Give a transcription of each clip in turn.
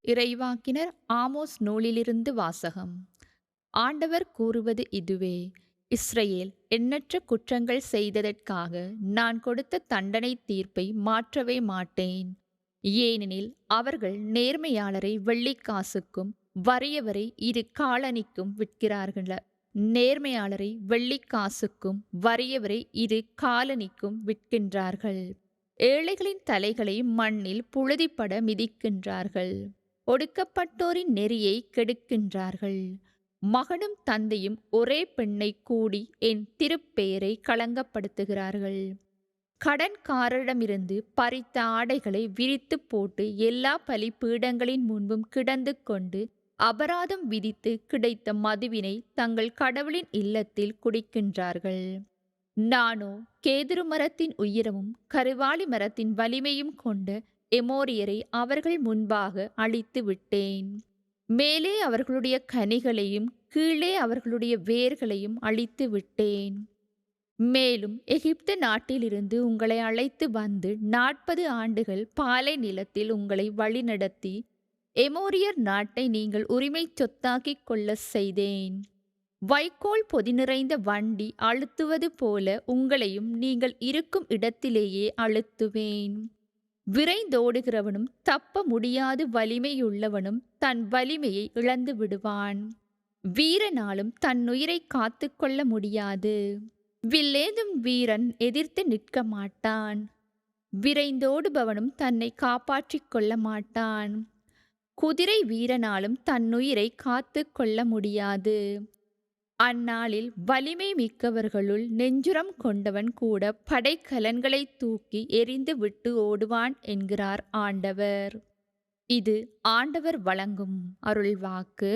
இறைவாக்கினர் ஆமோஸ் நூலிலிருந்து வாசகம். ஆண்டவர் கூறுவது இதுவே: இஸ்ரவேல் எண்ணற்ற குற்றங்கள் செய்ததற்காக நான் கொடுத்த தண்டனை தீர்ப்பை மாற்றவே மாட்டேன். ஏனெனில் அவர்கள் நேர்மையாளரை வெள்ளிக்காசுக்கும் வறியவரை இரு காலணிக்கும் விற்கிறார்கள். நேர்மையாளரை வெள்ளிக்காசுக்கும் வறியவரை இரு காலணிக்கும் விற்கின்றார்கள். ஏழைகளின் தலைகளை மண்ணில் புழுதிப்பட மிதிக்கின்றார்கள். ஒடுக்கப்பட்டோரின் நெறியை கெடுக்கின்றார்கள். மகனும் தந்தையும் ஒரே பெண்ணை கூடி என் திருப்பெயரை களங்கப்படுத்துகிறார்கள். கடன்காரரிடமிருந்து பறித்த ஆடைகளை விரித்து போட்டு எல்லா பலிபீடங்களின் முன்பும் கிடந்து கொண்டு அபராதம் விதித்து கிடைத்த மதுவினை தங்கள் கடவுளின் இல்லத்தில் குடிக்கின்றார்கள். நானோ கேதுரு மரத்தின் உயரமும் கருவாலி மரத்தின் வலிமையும் கொண்ட எமோரியரை அவர்கள் முன்பாக அழித்து விட்டேன். மேலே அவர்களுடைய கனிகளையும் கீழே அவர்களுடைய வேர்களையும் அழித்து விட்டேன். மேலும் எகிப்து நாட்டிலிருந்து உங்களை அழைத்து வந்து 40 ஆண்டுகள் பாலை நிலத்தில் உங்களை வழிநடத்தி எமோரியர் நாட்டை நீங்கள் உரிமை சொத்தாக்கிக் கொள்ள செய்தேன். வைக்கோல் பொதி நிறைந்த வண்டி அழுத்துவது போல உங்களையும் நீங்கள் இருக்கும் இடத்திலேயே அழுத்துவேன். விரைந்தோடுகிறவனும் தப்ப முடியாது வலிமையுள்ளவனும் தன் வலிமையை இழந்து விடுவான். வீரனாலும் தன்னுயிரை காத்து கொள்ள முடியாது. வில்லேந்தும் வீரன் எதிர்த்து நிற்க மாட்டான். விரைந்தோடுபவனும் தன்னை காப்பாற்றிக் கொள்ள மாட்டான். குதிரை வீரனாலும் தன்னுயிரை காத்து கொள்ள முடியாது. அந்நாளில் வலிமை மிக்கவர்களுள் நெஞ்சுரம் கொண்டவன் கூட படைக்கலன்களை தூக்கி எறிந்து விட்டு ஓடுவான் என்கிறார் ஆண்டவர். இது ஆண்டவர் வழங்கும் அருள்வாக்கு.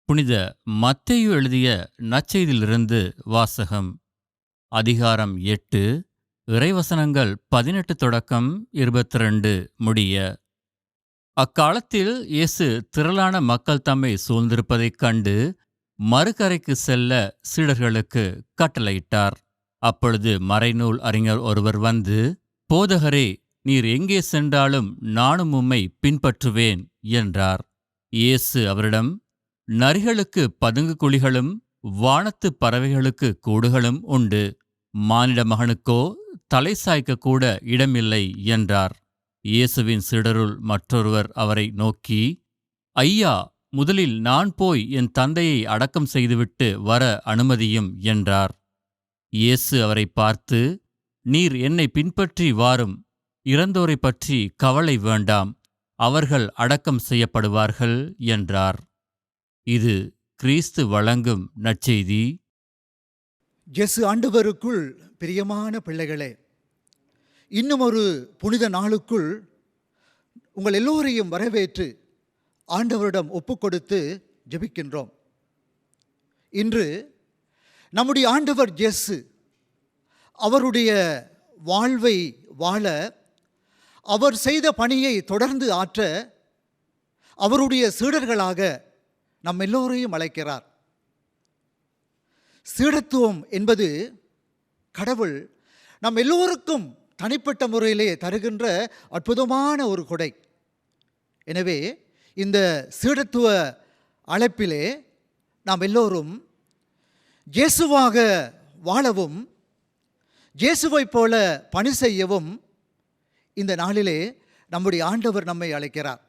புனித மத்தேயு எழுதிய நற்செய்தியிலிருந்து வாசகம். அதிகாரம் 8, இறைவசனங்கள் 18 தொடக்கம் 22 முடிய. அக்காலத்தில் இயேசு திரளான மக்கள் தம்மை சூழ்ந்திருப்பதைக் கண்டு மறுகரைக்கு செல்ல சீடர்களுக்கு கட்டளையிட்டார். அப்பொழுது மறைநூல் அறிஞர் ஒருவர் வந்து, போதகரே, நீர் எங்கே சென்றாலும் நானும் உம்மை பின்பற்றுவேன் என்றார். இயேசு அவரிடம், நரிகளுக்கு பதுங்கு குழிகளும் வானத்துப் பறவைகளுக்கு கூடுகளும் உண்டு, மானிட மகனுக்கோ தலை சாய்க்க கூட இடமில்லை என்றார். இயேசுவின் சீடருள் மற்றொருவர் அவரை நோக்கி, ஐயா, முதலில் நான் போய் என் தந்தையை அடக்கம் செய்துவிட்டு வர அனுமதியும் என்றார். இயேசு அவரை பார்த்து, நீர் என்னை பின்பற்றி வாரும். இறந்தோரைப் பற்றி கவலை வேண்டாம், அவர்கள் அடக்கம் செய்யப்படுவார்கள் என்றார். இது கிறிஸ்து வழங்கும் நற்செய்தி. இயேசு ஆண்டவருக்குள் பிரியமான பிள்ளைகளே, இன்னும் ஒரு புனித நாளுக்குள் உங்கள் எல்லோரையும் வரவேற்று ஆண்டவரிடம் ஒப்புக்கொடுத்து ஜெபிக்கின்றோம். இன்று நம்முடைய ஆண்டவர் இயேசு அவருடைய வாழ்வை வாழ, அவர் செய்த பணியை தொடர்ந்து ஆற்ற அவருடைய சீடர்களாக நம் எல்லோரையும் அழைக்கிறார். சீடத்துவம் என்பது கடவுள் நம் எல்லோருக்கும் தனிப்பட்ட முறையிலே தருகின்ற அற்புதமான ஒரு கொடை. எனவே இந்த சீடத்துவ அழைப்பிலே நாம் எல்லோரும் இயேசுவாக வாழவும், இயேசுவைப் போல பணி செய்யவும் இந்த நாளிலே நம்முடைய ஆண்டவர் நம்மை அழைக்கிறார்.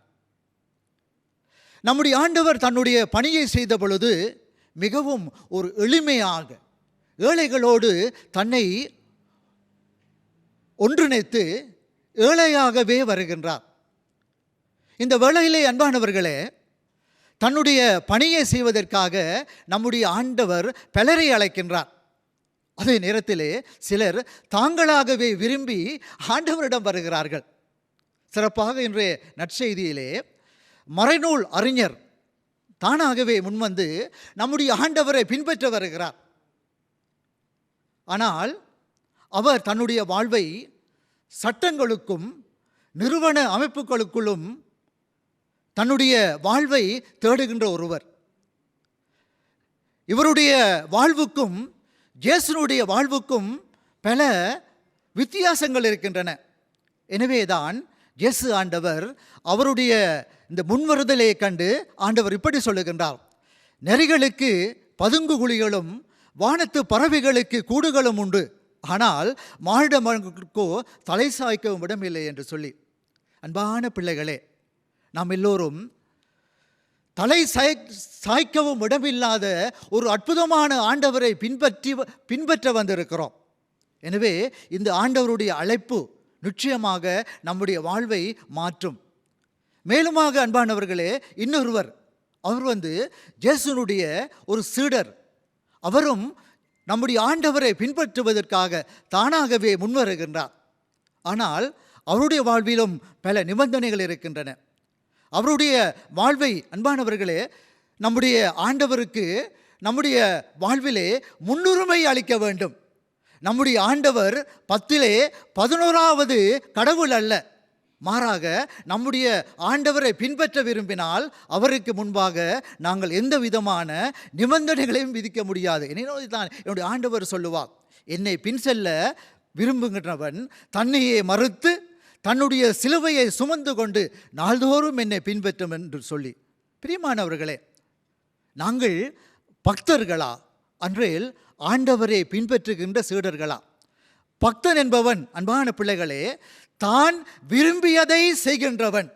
நம்முடைய ஆண்டவர் தன்னுடைய பணியை செய்த பொழுது மிகவும் ஒரு எளிமையாக ஏழைகளோடு தன்னை ஒன்றிணைத்து ஏழையாகவே வருகின்றார். இந்த வேளையிலே அன்பானவர்களே, தன்னுடைய பணியை செய்வதற்காக நம்முடைய ஆண்டவர் பலரை அழைக்கின்றார். அதே நேரத்திலே சிலர் தாங்களாகவே விரும்பி ஆண்டவரிடம் வருகிறார்கள். சிறப்பாக இன்றைய நற்செய்தியிலே மறைநூல் அறிஞர் தானாகவே முன்வந்து நம்முடைய ஆண்டவரை பின்பற்ற வருகிறார். ஆனால் அவர் தன்னுடைய வாழ்வை சட்டங்களுக்கும் நிறுவன அமைப்புகளுக்குள்ளும் தன்னுடைய வாழ்வை தேடுகின்ற ஒருவர். இவருடைய வாழ்வுக்கும் இயேசுனுடைய வாழ்வுக்கும் பல வித்தியாசங்கள் இருக்கின்றன. எனவேதான் இயேசு ஆண்டவர் அவருடைய இந்த முன்வருதலை கண்டு ஆண்டவர் இப்படி சொல்லுகின்றார், நரிகளுக்கு பதுங்கு குழிகளும் வானத்து பறவைகளுக்கு கூடுகளும் உண்டு, ஆனால் மானிட மகனுக்கோ தலை சாய்க்கவும் இடமில்லை என்று சொல்லி. அன்பான பிள்ளைகளே, நாம் எல்லோரும் தலை சாய்க்கவும் இடமில்லாத ஒரு அற்புதமான ஆண்டவரை பின்பற்ற வந்திருக்கிறோம். எனவே இந்த ஆண்டவருடைய அழைப்பு நிச்சயமாக நம்முடைய வாழ்வை மாற்றும். மேலுமாக அன்பானவர்களே, இன்னொருவர், அவர் இயேசுனுடைய ஒரு சீடர். அவரும் நம்முடைய ஆண்டவரை பின்பற்றுவதற்காக தானாகவே முன்வருகின்றார். ஆனால் அவருடைய வாழ்விலும் பல நிபந்தனைகள் இருக்கின்றன. அவருடைய வாழ்வை அன்பானவர்களே, நம்முடைய ஆண்டவருக்கு நம்முடைய வாழ்விலே முன்னுரிமை அளிக்க வேண்டும். நம்முடைய ஆண்டவர் 10லே 11வது கடவுள் அல்ல. மாறாக நம்முடைய ஆண்டவரை பின்பற்ற விரும்பினால் அவருக்கு முன்பாக நாங்கள் எந்த விதமான நிபந்தனைகளையும் விதிக்க முடியாது. தான் என்னுடைய ஆண்டவர் சொல்லுவார், என்னை பின் செல்ல விரும்புகின்றவன் தன்னையே மறுத்து தன்னுடைய சிலுவையை சுமந்து கொண்டு நாள்தோறும் என்னை பின்பற்றும் என்று சொல்லி. பிரியமானவர்களே, நாங்கள் பக்தர்களா அன்றேல் ஆண்டவரை பின்பற்றுகின்ற சீடர்களா? பக்தன் என்பவன் அன்பான பிள்ளைகளே, தான் விரும்பியதை செய்கின்றவன்,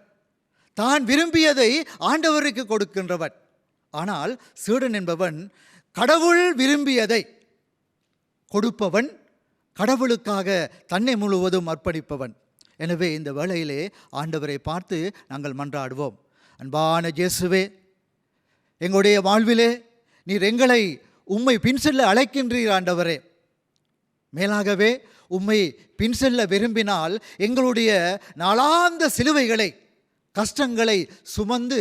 தான் விரும்பியதை ஆண்டவருக்கு கொடுக்கின்றவன். ஆனால் சீடன் என்பவன் கடவுள் விரும்பியதை கொடுப்பவன், கடவுளுக்காக தன்னை முழுவதும் அர்ப்பணிப்பவன். எனவே இந்த வேளையிலே ஆண்டவரை பார்த்து நாங்கள் மன்றாடுவோம். அன்பான இயேசுவே, எங்களுடைய வாழ்விலே நீர் எங்களை உம்மை பின் செல்ல அழைக்கின்றீர் ஆண்டவரே. மேலாகவே உம்மை பின் செல்ல விரும்பினால் எங்களுடைய நாளாந்த சிலுவைகளை, கஷ்டங்களை சுமந்து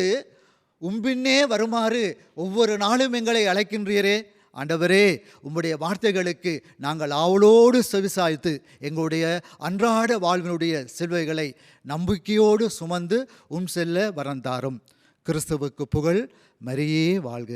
உம்பின்னே வருமாறு ஒவ்வொரு நாளும் எங்களை அழைக்கின்றீரே. ஆண்டவரே, உம்முடைய வார்த்தைகளுக்கு நாங்கள் ஆவலோடு செவிசாய்த்து எங்களுடைய அன்றாட வாழ்வினுடைய சிலுவைகளை நம்பிக்கையோடு சுமந்து செல்ல வரந்தாரும். கிறிஸ்துவுக்கு புகழ். மரியே வாழ்க.